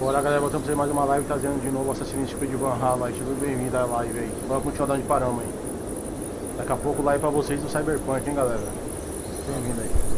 Bora galera, voltamos pra mais uma live trazendo de novo Assassin's Creed Valhalla aí, tudo bem-vindo à live aí. Vamos continuar dando de parama aí. Daqui a pouco live pra vocês do Cyberpunk, hein galera. Bem-vindo aí.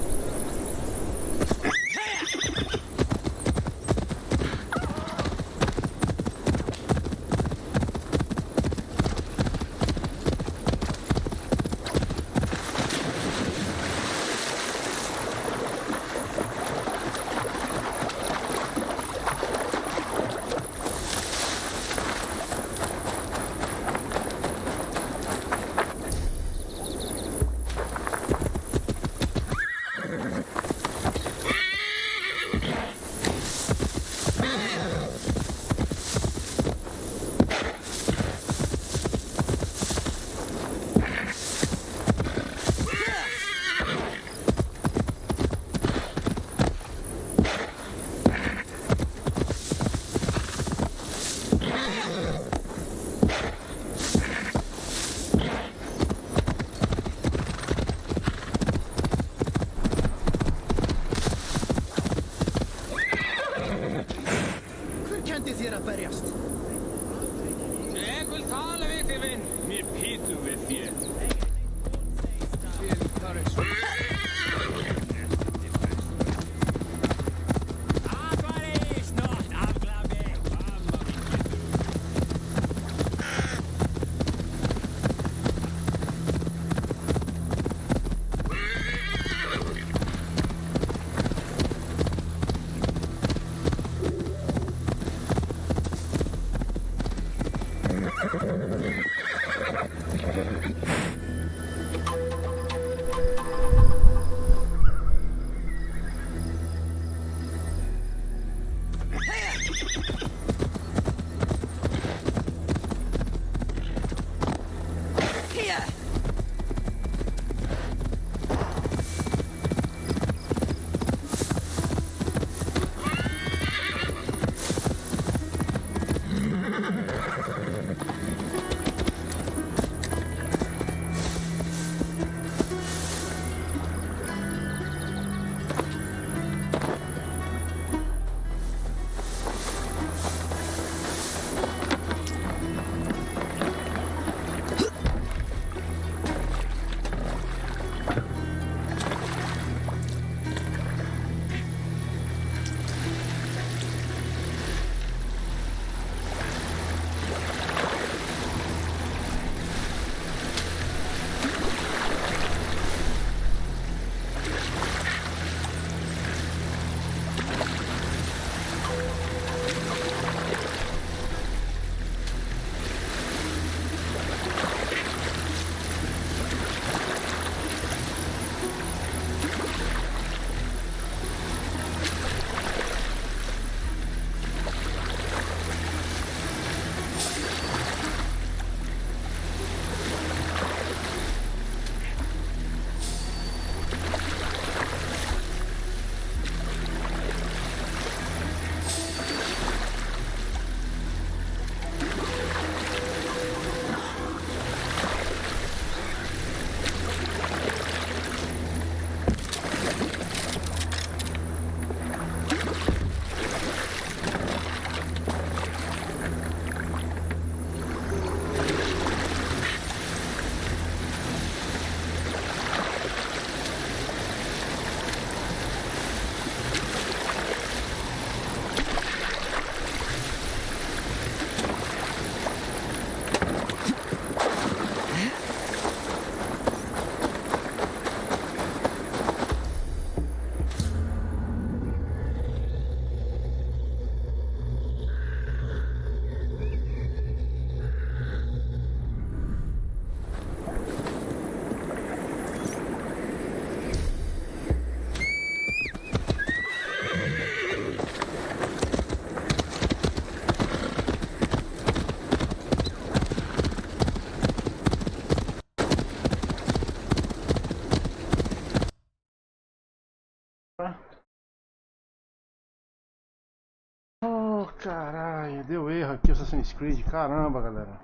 Oh, caralho, deu erro aqui o Assassin's Creed, caramba, galera.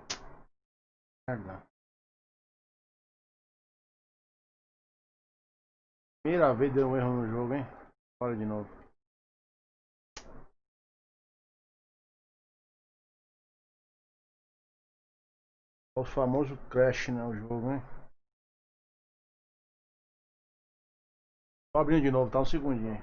Merda. Primeira vez deu um erro no jogo, hein? Bora de novo. O famoso Crash, né? O jogo, hein? Tô abrindo de novo, tá? Um segundinho.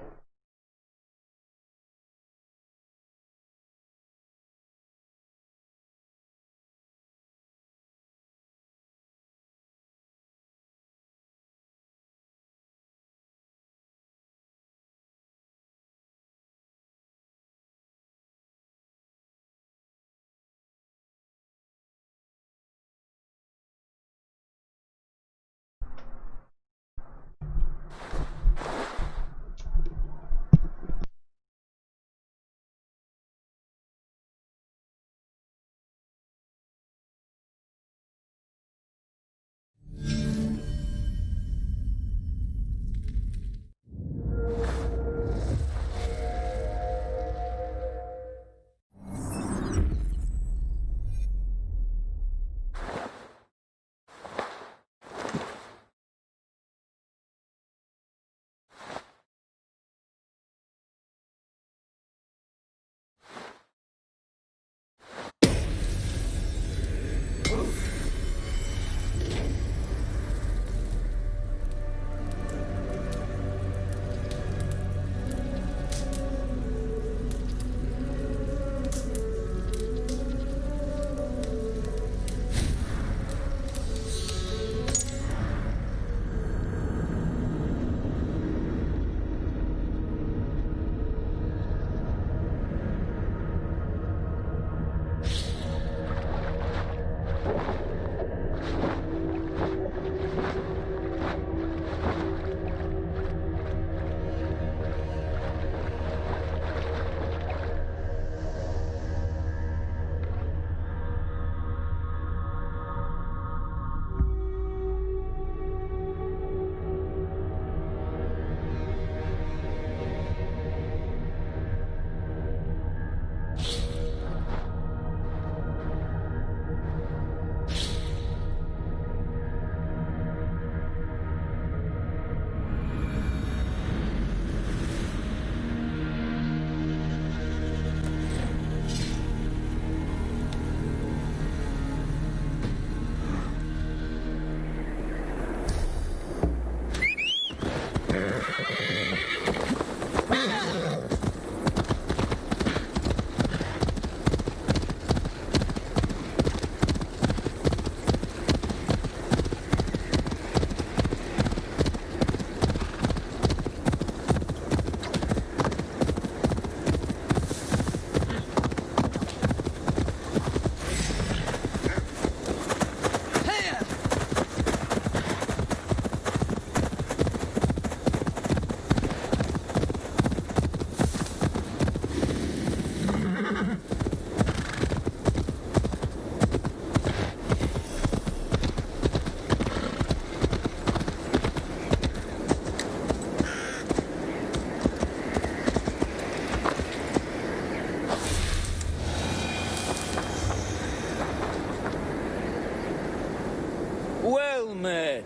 Well met.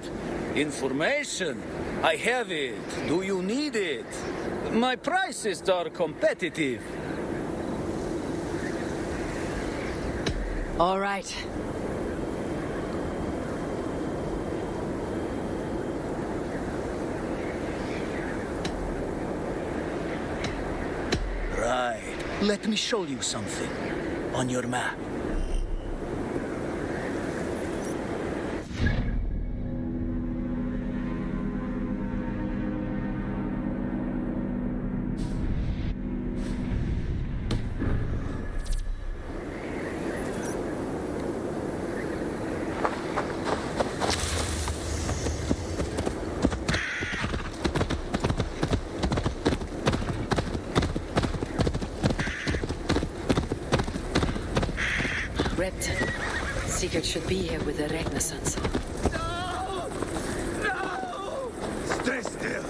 Information? I have it. Do you need it? My prices are competitive. All right. Right. Let me show you something. On your map. Repton. Sigurd should be here with the Renaissance. No! No! Stay still.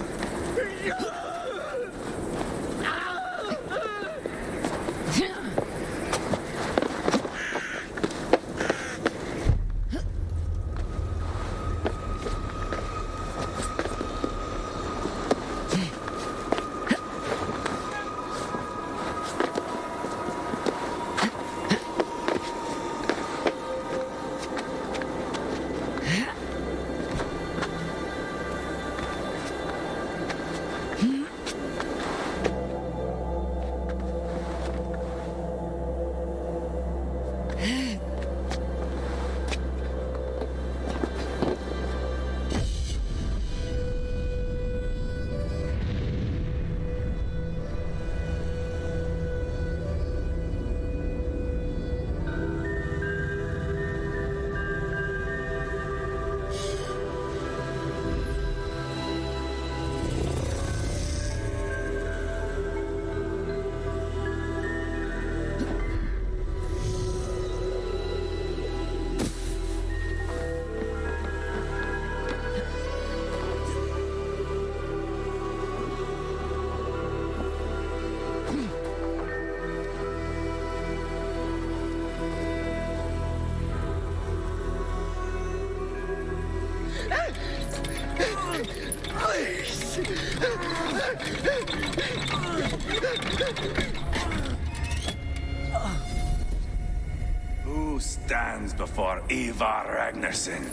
stands before Ivar Ragnarsson.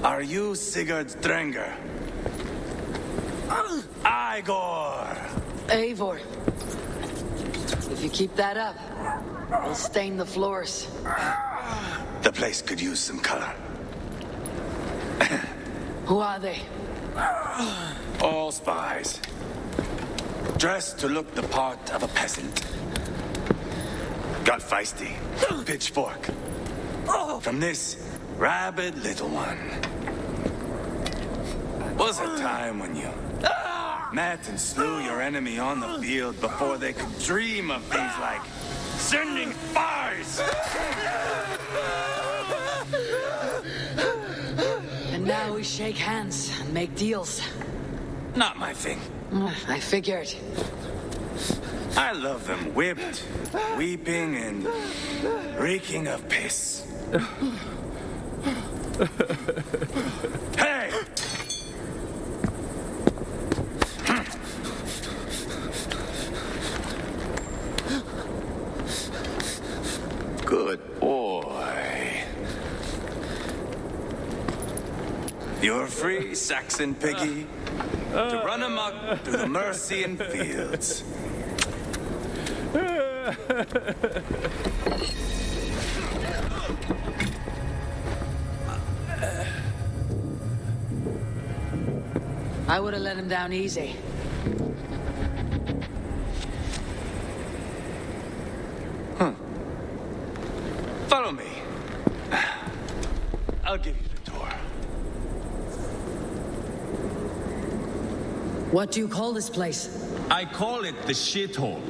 Are you Sigurd Drenger? Igor! Eivor. If you keep that up, we'll stain the floors. The place could use some color. Who are they? All spies. Dressed to look the part of a peasant. Got feisty. Pitchfork. From this rabid little one. Was a time when you met and slew your enemy on the field before they could dream of things like sending spies. And now we shake hands and make deals. Not my thing. I figured. I love them whipped, weeping, and reeking of piss. Hey! Good boy. You're free, Saxon piggy, to run amok through the Mercian fields. I would have let him down easy. Follow me. I'll give you the tour. What do you call this place? I call it the shithole.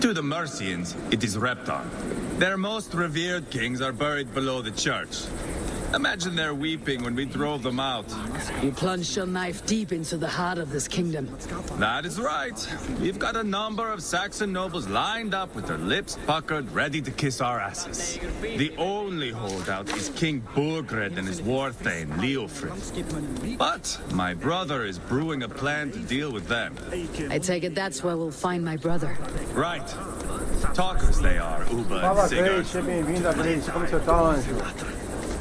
To the Mercians, it is Repton. Their most revered kings are buried below the church. Imagine their weeping when we drove them out. You plunged your knife deep into the heart of this kingdom. That is right. We've got a number of Saxon nobles lined up with their lips puckered, ready to kiss our asses. The only holdout is King Burgred and his war thane, Leofrid. But my brother is brewing a plan to deal with them. I take it that's where we'll find my brother. Right. Talkers they are, Uba Fala, and Sigurd. Grace, seja bem-vinda, Grace. Como você tá, anjo?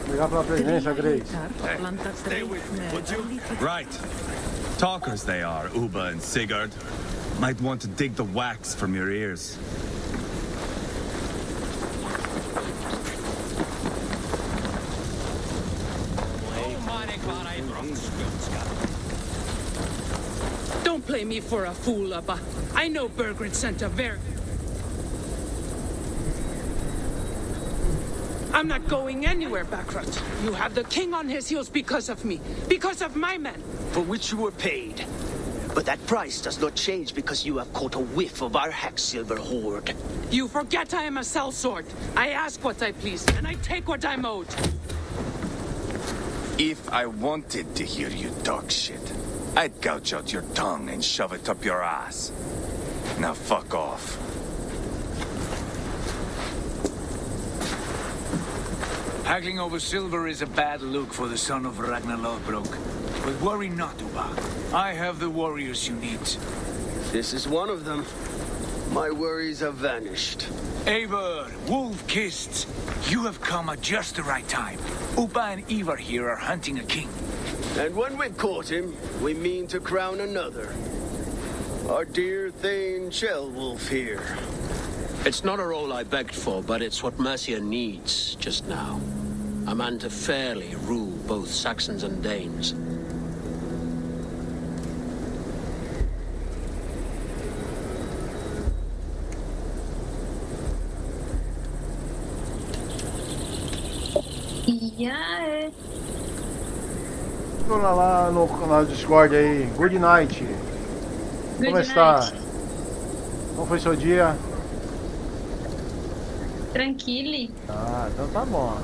Obrigado pela presença, Grace. Right. Talkers they are, Uba and Sigurd. Might want to dig the wax from your ears. Don't play me for a fool, Abba. I know Bergred sent a very... I'm not going anywhere, Backrot. You have the king on his heels because of me. Because of my men. For which you were paid. But that price does not change because you have caught a whiff of our Hacksilver hoard. You forget I am a sellsword. I ask what I please, and I take what I'm owed. If I wanted to hear you talk shit, I'd gouge out your tongue and shove it up your ass. Now fuck off. Haggling over silver is a bad look for the son of Ragnar Lothbrok. But worry not, Uba. I have the warriors you need. This is one of them. My worries have vanished. Eivor, Wolf-Kissed, you have come at just the right time. Uba and Ivar here are hunting a king. And when we've caught him, we mean to crown another. Our dear Thane Shellwolf here. It's not a role I begged for, but it's what Mercia needs just now. A man to fairly rule both Saxons and Danes. Yeah. Lá no Discord aí. Good night. Como está? Como foi seu dia? Tranquilo. Ah, então tá bom.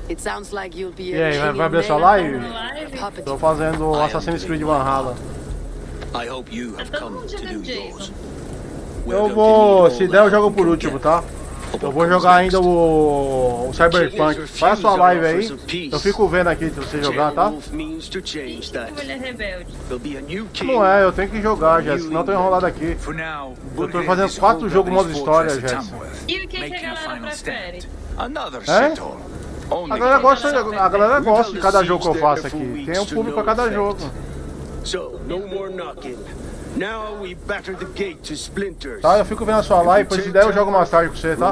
It sounds like you'll be E aí, vai abrir sua live? Live. Tô fazendo Assassin's Creed Valhalla. I hope you have Todo come mundo to do jogando yours. Jason. Eu vou, se der eu jogo por último, tá? Eu vou jogar ainda o Cyberpunk. Faz a sua live aí. Eu fico vendo aqui se você jogar, tá? Ele é rebelde. Não é, eu tenho que jogar, Jess. Senão eu tô enrolado aqui. Eu tô fazendo 4 jogos modo história, Jess. E o que a galera prefere? A galera gosta de cada jogo que eu faço aqui. Tem um público pra cada jogo. So, no more knocking. Now we batter the gate to splinters. Tá, eu fico vendo a sua live, pois se der eu jogo mais tarde com você, tá?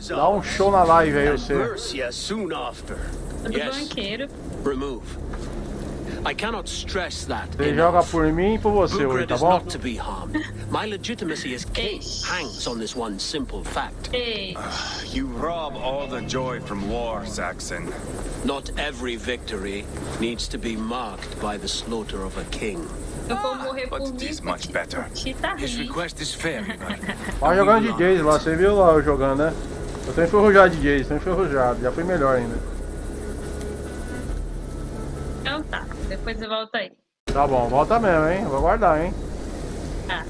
Dá um show na live aí, você. Do banqueiro. Remove. I cannot stress that. Você joga por mim e por você hoje, tá bom? Not to be harmed. My legitimacy as king hangs on this one simple fact. You rob all the joy from war, Saxon. Not every victory needs to be marked by the slaughter of a king. Eu vou morrer por But mim. it is much better. His request is fair, Ivan. Vai jogando de Jays lá, você viu lá eu jogando, né? Eu tô enferrujado de Jays, tô enferrujado, já foi melhor ainda. Então tá, depois você volta aí. Tá bom, volta mesmo, hein? Vou aguardar, hein? Ah.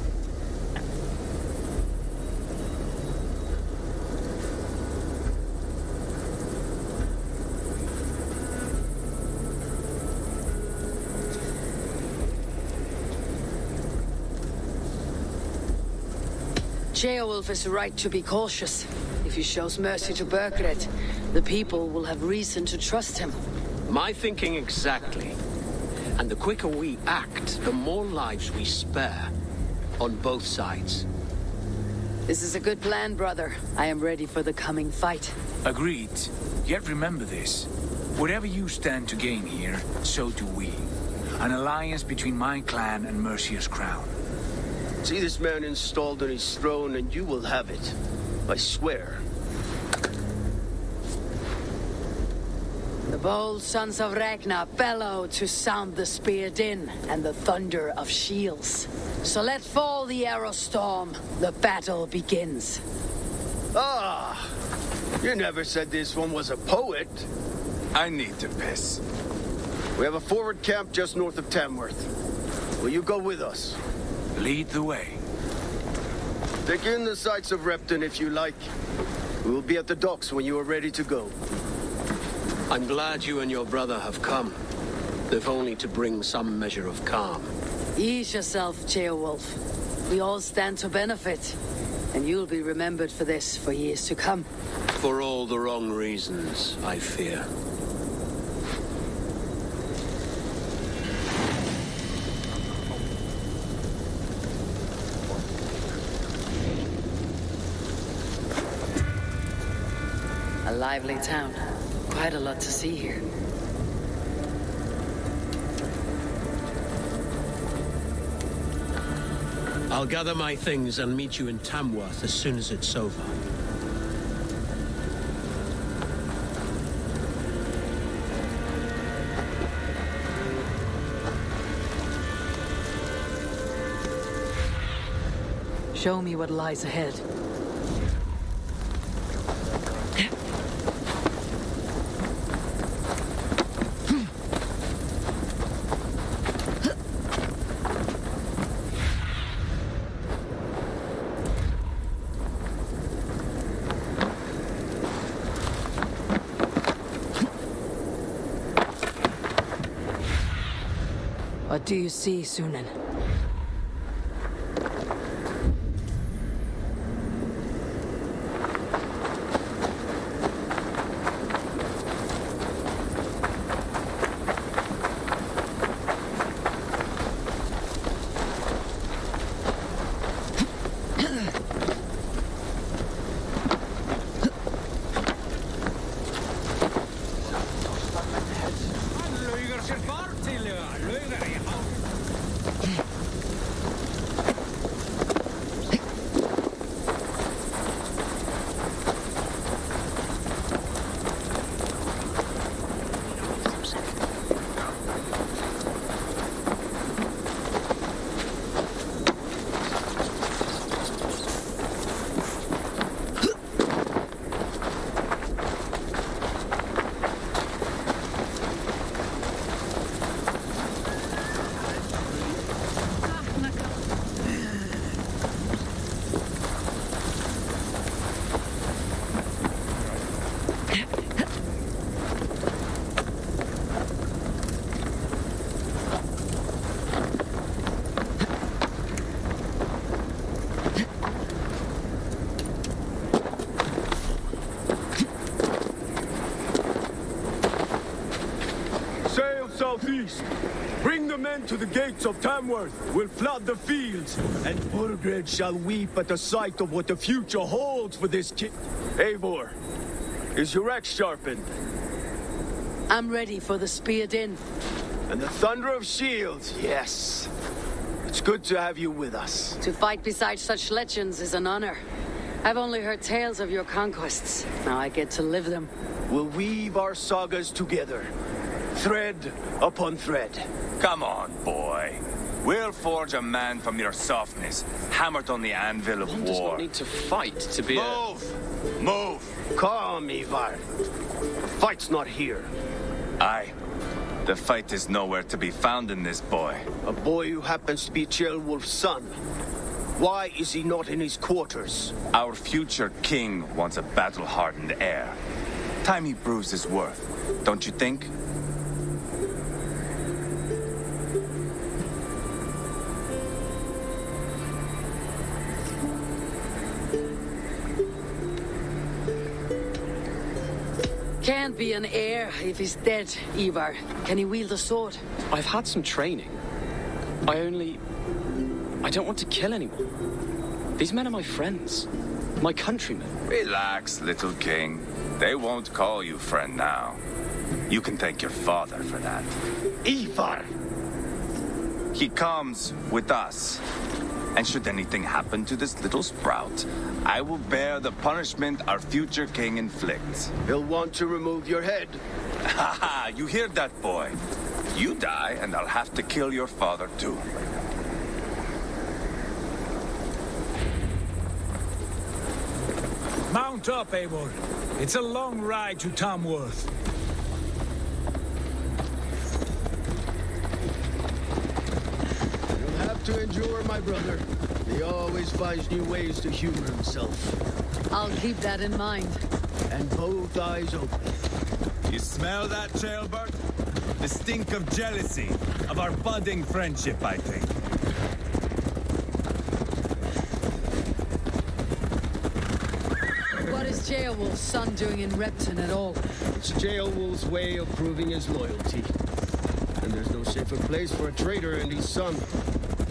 Beowulf is right to be cautious. If he shows mercy to Burgred, the people will have reason to trust him. My thinking exactly. And the quicker we act, the more lives we spare. On both sides. This is a good plan, brother. I am ready for the coming fight. Agreed. Yet remember this. Whatever you stand to gain here, so do we. An alliance between my clan and Mercia's crown. See this man installed on his throne and you will have it. I swear. The bold sons of Ragnar bellow to sound the spear din and the thunder of shields. So let fall the arrow storm. The battle begins. Ah! You never said this one was a poet. I need to piss. We have a forward camp just north of Tamworth. Will you go with us? Lead the way. Take in the sights of Repton if you like. We will be at the docks when you are ready to go. I'm glad you and your brother have come. If only to bring some measure of calm. Ease yourself, Beowulf. We all stand to benefit. And you'll be remembered for this for years to come. For all the wrong reasons, I fear. A lively town. Quite a lot to see here. I'll gather my things and meet you in Tamworth as soon as it's over. Show me what lies ahead. What do you see, Sunan? to the gates of Tamworth. We'll flood the fields, and Burgred shall weep at the sight of what the future holds for this king. Eivor, is your axe sharpened? I'm ready for the spear din. And the thunder of shields, yes. It's good to have you with us. To fight beside such legends is an honor. I've only heard tales of your conquests. Now I get to live them. We'll weave our sagas together, thread upon thread. Come on, boy. We'll forge a man from your softness, hammered on the anvil of One does war. not need to fight to be Move! Move! Calm, Ivar. The fight's not here. Aye. The fight is nowhere to be found in this boy. A boy who happens to be Ceolwulf's son. Why is he not in his quarters? Our future king wants a battle-hardened heir. Time he proves his worth, don't you think? Can't be an heir if he's dead, Ivar. Can he wield a sword? I've had some training. I don't want to kill anyone. These men are my friends. My countrymen. Relax, little king. They won't call you friend now. You can thank your father for that. Ivar! He comes with us. And should anything happen to this little sprout, I will bear the punishment our future king inflicts. He'll want to remove your head. Ha ha! You hear that, boy? You die, and I'll have to kill your father, too. Mount up, Eivor. It's a long ride to Tamworth. You'll have to endure, my brother. He always finds new ways to humor himself. I'll keep that in mind. And both eyes open. You smell that, Ceolbert? The stink of jealousy, of our budding friendship, I think. What is Ceolwulf's son doing in Repton at all? It's Ceolwulf's way of proving his loyalty. And there's no safer place for a traitor and his son.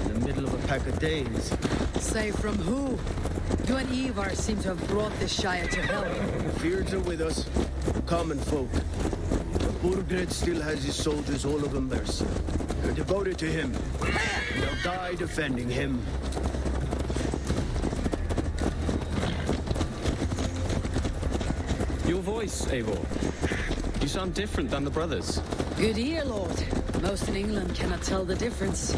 In the middle of a pack of Danes. Say from who? You and Ivar seem to have brought this Shire to hell. The Feards are with us. Common folk. But Burgred still has his soldiers all over Mercia. They're devoted to him. And they'll die defending him. Your voice, Eivor. You sound different than the brothers. Good ear, Lord. Most in England cannot tell the difference.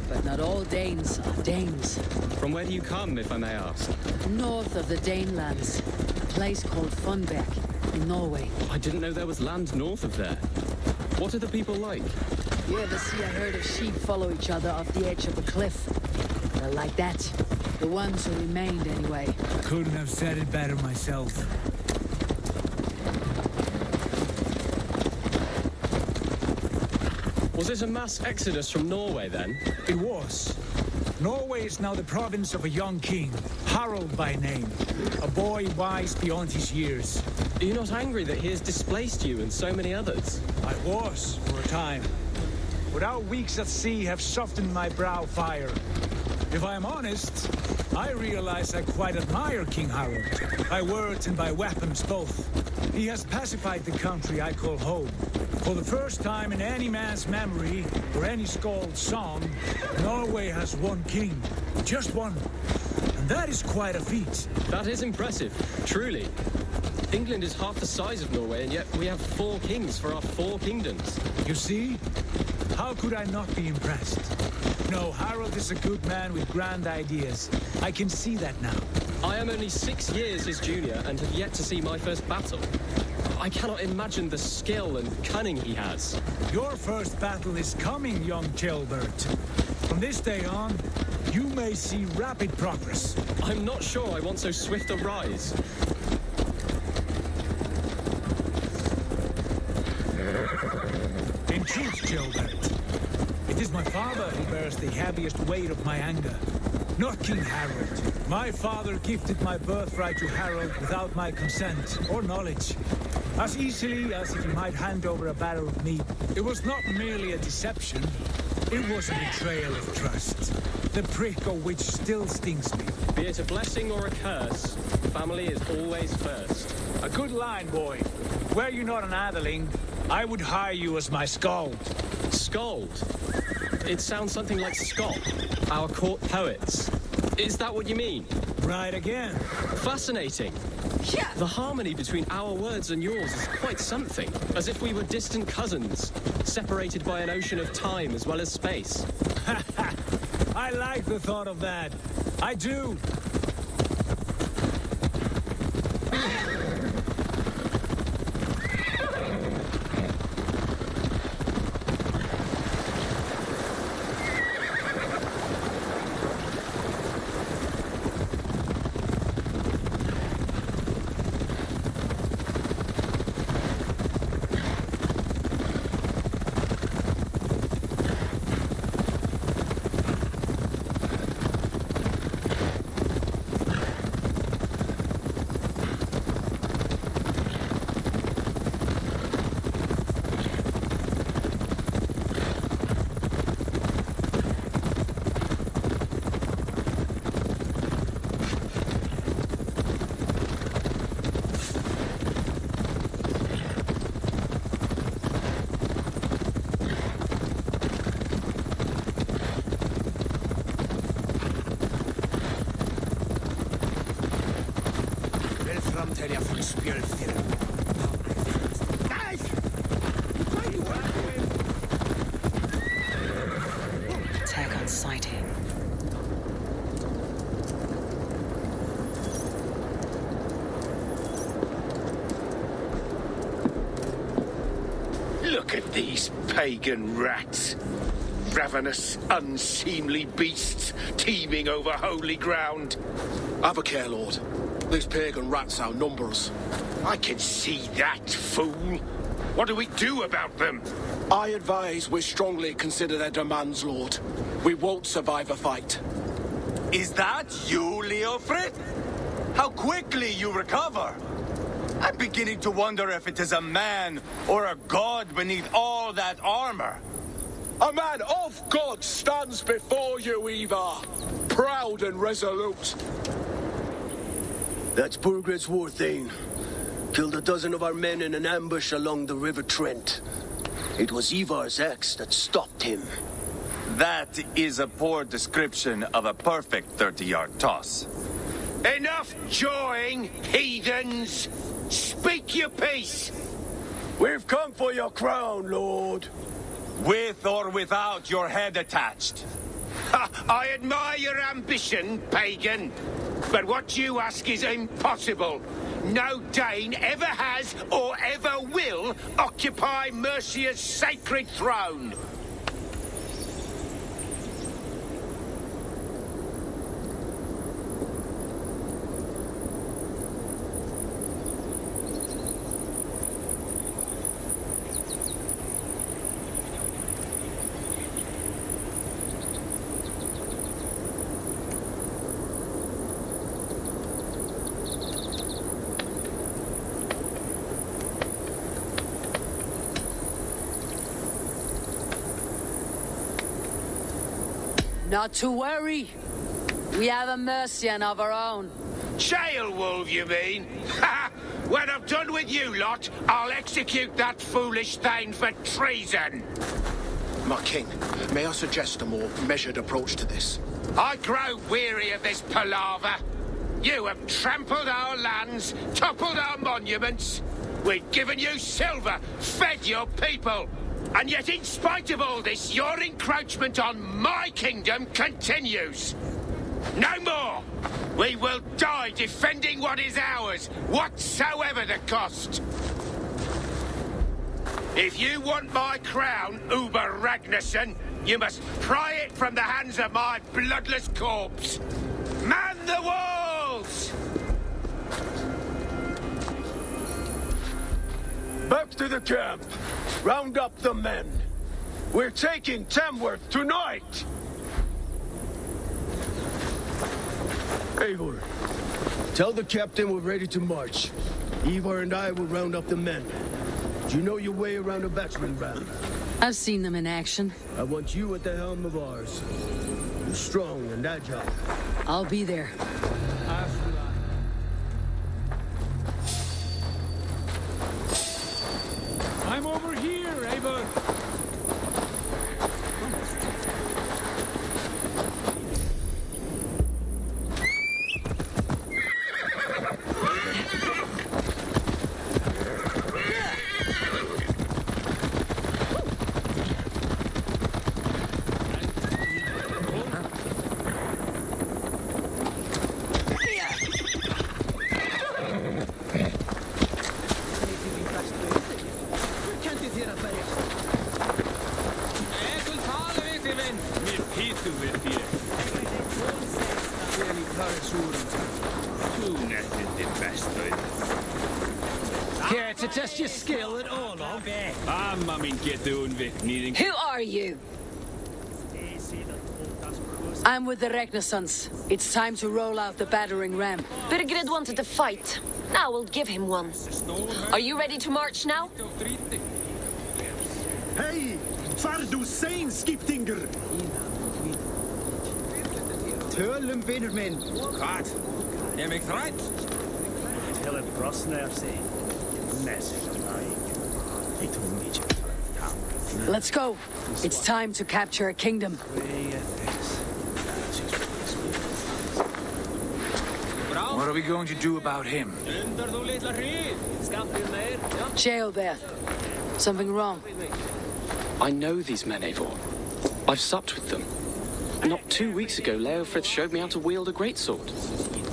But not all Danes are Danes. From where do you come, if I may ask? North of the Danelands. A place called Funbeck in Norway. I didn't know there was land north of there. What are the people like? You ever see a herd of sheep follow each other off the edge of a cliff? They're like that. The ones who remained, anyway. Couldn't have said it better myself. Was it a mass exodus from Norway, then? It was. Norway is now the province of a young king, Harald by name. A boy wise beyond his years. Are you not angry that he has displaced you and so many others? I was, for a time. But our weeks at sea have softened my brow fire. If I am honest, I realize I quite admire King Harald. By words and by weapons both. He has pacified the country I call home. For the first time in any man's memory, or any skald's song, Norway has one king. Just one. And that is quite a feat. That is impressive, truly. England is half the size of Norway, and yet we have 4 kings for our 4 kingdoms. You see? How could I not be impressed? No, Harald is a good man with grand ideas. I can see that now. I am only 6 years his junior and have yet to see my first battle. I cannot imagine the skill and cunning he has. Your first battle is coming, young Ceolbert. From this day on, you may see rapid progress. I'm not sure I want so swift a rise. In truth, Ceolbert, it is my father who bears the heaviest weight of my anger, not King Harald. My father gifted my birthright to Harald without my consent or knowledge. As easily as if he might hand over a barrel of meat. It was not merely a deception. It was a betrayal of trust. The prick of which still stings me. Be it a blessing or a curse, family is always first. A good line, boy. Were you not an atheling, I would hire you as my skald. Skald? It sounds something like Scott, our court poets. Is that what you mean? Right again. Fascinating. Yeah. The harmony between our words and yours is quite something. As if we were distant cousins, separated by an ocean of time as well as space. I like the thought of that. I do. Attack on sighting. Look at these pagan rats. Ravenous, unseemly beasts teeming over holy ground. Have a care, Lord. These pagan rats outnumber us. I can see that, fool. What do we do about them? I advise we strongly consider their demands, Lord. We won't survive a fight. Is that you, Leofrid? How quickly you recover! I'm beginning to wonder if it is a man or a god beneath all that armor. A man of God stands before you, Ivar. Proud and resolute. That's Burgred's war thane. Killed a dozen of our men in an ambush along the River Trent. It was Ivar's axe that stopped him. That is a poor description of a perfect 30-yard toss. Enough jawing, heathens! Speak your peace! We've come for your crown, Lord. With or without your head attached. Ha, I admire your ambition, pagan. But what you ask is impossible. No Dane ever has or ever will occupy Mercia's sacred throne. Not to worry. We have a Mercian of our own. Jail wolf, you mean? Ha! When I'm done with you lot, I'll execute that foolish thing for treason. My king, may I suggest a more measured approach to this? I grow weary of this palaver. You have trampled our lands, toppled our monuments. We've given you silver, fed your people. And yet, in spite of all this, your encroachment on my kingdom continues. No more! We will die defending what is ours, whatsoever the cost. If you want my crown, Uber Ragnarsson, you must pry it from the hands of my bloodless corpse. Man the walls! Back to the camp. Round up the men. We're taking Tamworth tonight! Eivor, tell the captain we're ready to march. Ivar and I will round up the men. Do you know your way around a batsman ram? I've seen them in action. I want you at the helm of ours. You're strong and agile. I'll be there. I'm over here, Eivor. Care to test your skill at all, Olof? Who are you? I'm with the Renaissance. It's time to roll out the battering ram. Birgrid wanted to fight. Now we'll give him one. Are you ready to march now? Hey, far du sein, Skiptinger! Tölum, Vinnermen! Kat, neem ik eruit. Till it brosner say. Let's go. It's time to capture a kingdom. What are we going to do about him? Jail there. Something wrong. I know these men, Eivor. I've supped with them. Not 2 weeks ago, Leofrith showed me how to wield a greatsword.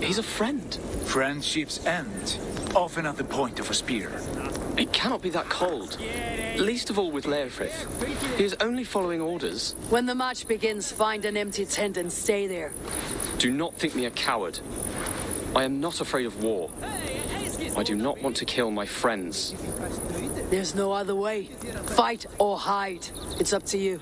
He's a friend. Friendships end, often at the point of a spear. It cannot be that cold. Least of all with Leofrith. He is only following orders. When the march begins, find an empty tent and stay there. Do not think me a coward. I am not afraid of war. I do not want to kill my friends. There's no other way. Fight or hide. It's up to you.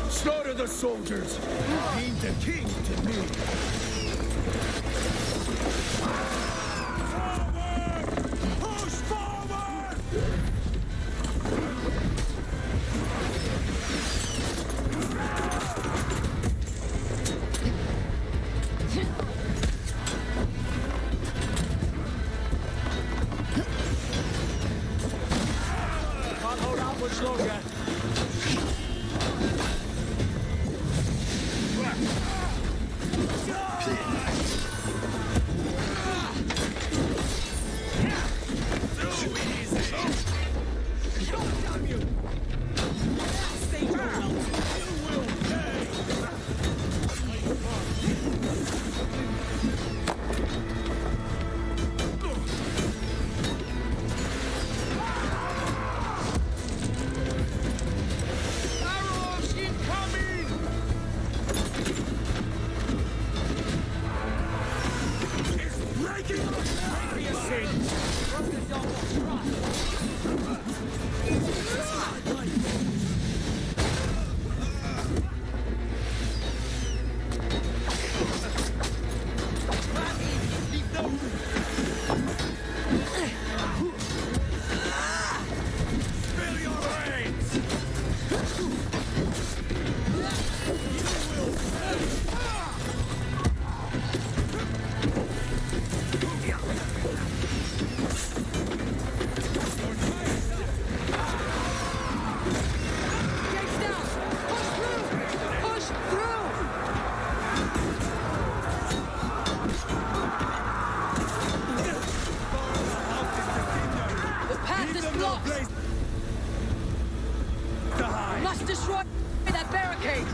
Slaughter the soldiers! You mean the king to me! Push forward! Can't hold out much longer. The path is blocked! Must destroy that barricade!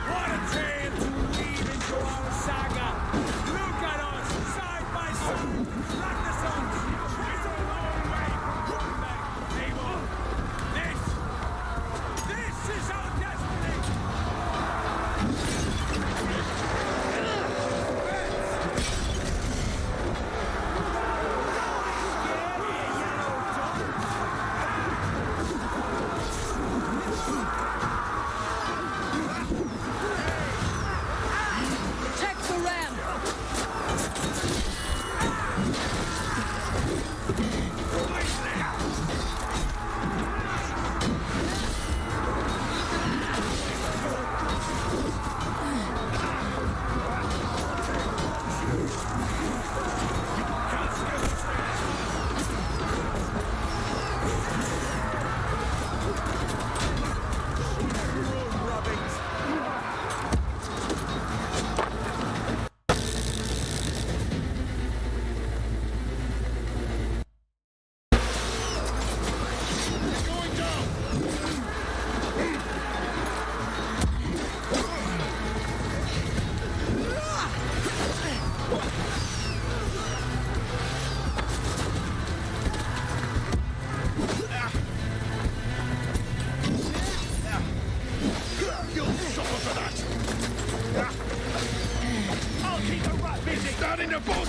What a tale to weave into our saga! Look at us, side by side! Like the sun! It's a long way from back, Abel! This is our destiny! Protect the ram! You'll suffer for that! I'll keep the rat busy! Stand in the boat!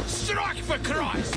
Strike for Christ!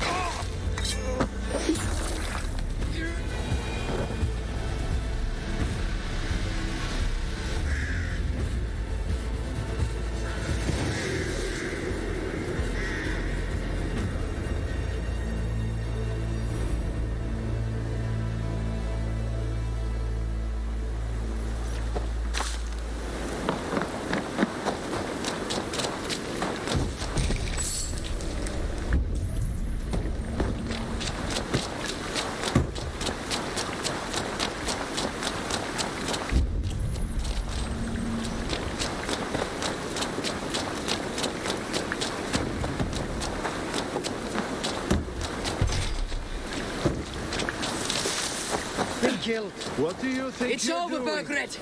What do you think It's you're over, doing? Burgred.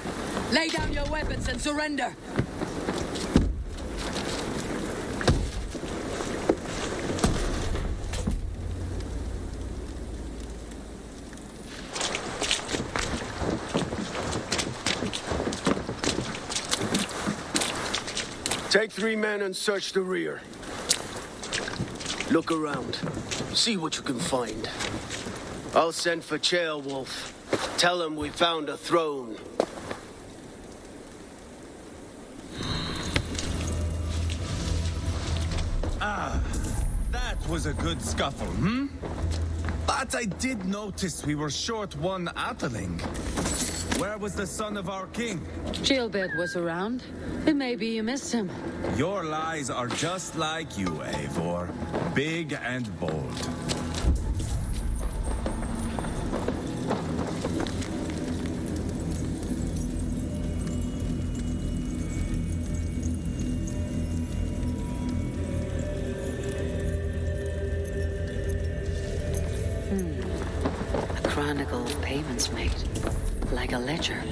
Lay down your weapons and surrender. Take 3 men and search the rear. Look around. See what you can find. I'll send for Ceolwulf. Tell him we found a throne. Ah, that was a good scuffle, hmm? But I did notice we were short one Atheling. Where was the son of our king? Gilbert was around. And maybe you missed him. Your lies are just like you, Eivor. Big and bold. A chronicle of payments made. Like a ledger.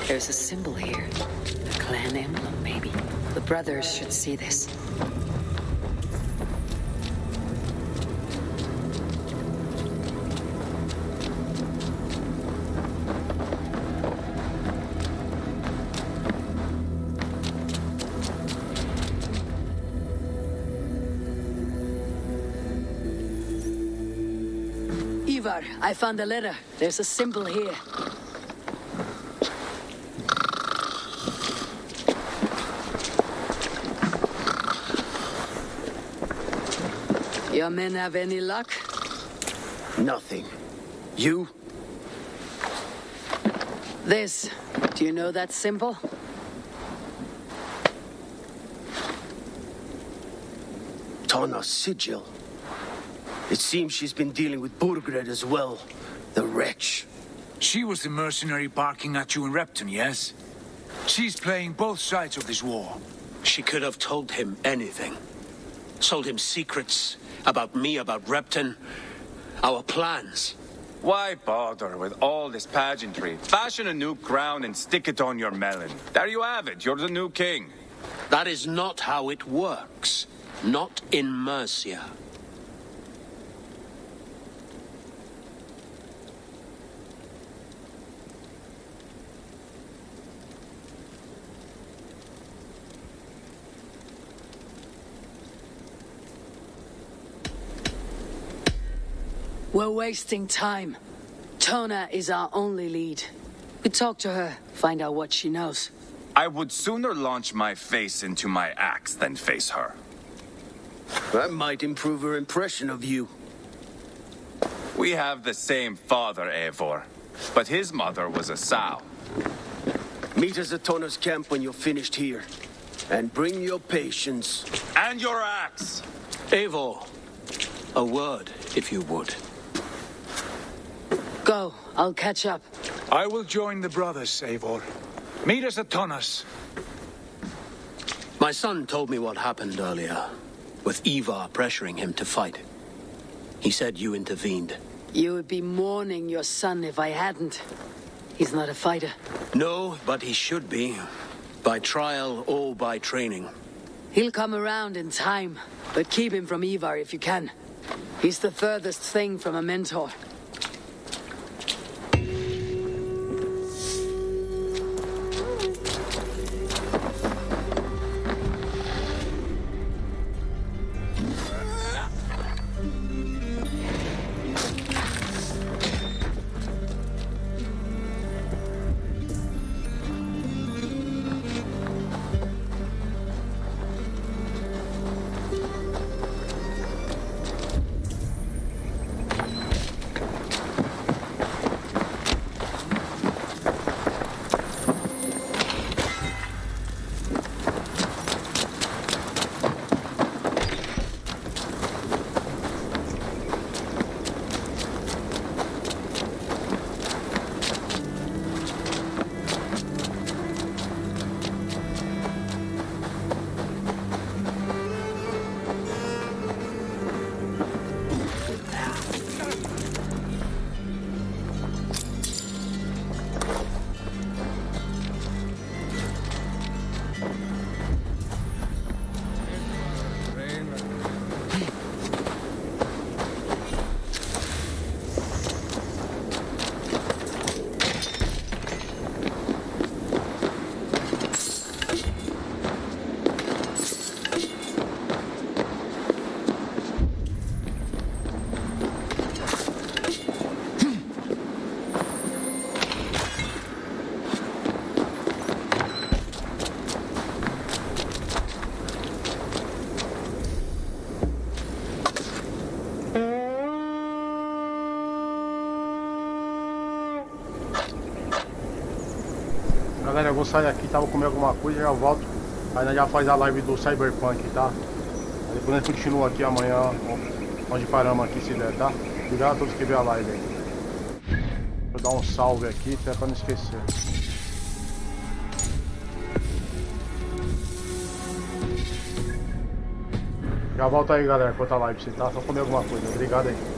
There's a symbol here. A clan emblem, maybe. The brothers should see this. Ivar, I found a letter. There's a symbol here. Your men have any luck? Nothing. You? This. Do you know that symbol? Tana's sigil. It seems she's been dealing with Burgred as well. The wretch. She was the mercenary barking at you in Repton, yes? She's playing both sides of this war. She could have told him anything. Told him secrets about me, about Repton, our plans. Why bother with all this pageantry? Fashion a new crown and stick it on your melon. There you have it. You're the new king. That is not how it works. Not in Mercia. We're wasting time. Tona is our only lead. We talk to her, find out what she knows. I would sooner launch my face into my axe than face her. That might improve her impression of you. We have the same father, Eivor, but his mother was a sow. Meet us at Tona's camp when you're finished here. And bring your patience. And your axe! Eivor, a word, if you would. Go, I'll catch up. I will join the brothers, Eivor. Meet us at Tonas. My son told me what happened earlier, with Ivar pressuring him to fight. He said you intervened. You would be mourning your son if I hadn't. He's not a fighter. No, but he should be. By trial or by training. He'll come around in time, but keep him from Ivar if you can. He's the furthest thing from a mentor. Galera, eu vou sair aqui, tá? Vou comer alguma coisa e já volto. Aí nós já faz a live do Cyberpunk, tá? Aí depois nós continua aqui amanhã, onde paramos aqui, se der, tá? Obrigado a todos que viram a live aí. Vou dar um salve aqui, até pra não esquecer. Já volto aí, galera, pra outra live, tá? Só comer alguma coisa. Obrigado aí.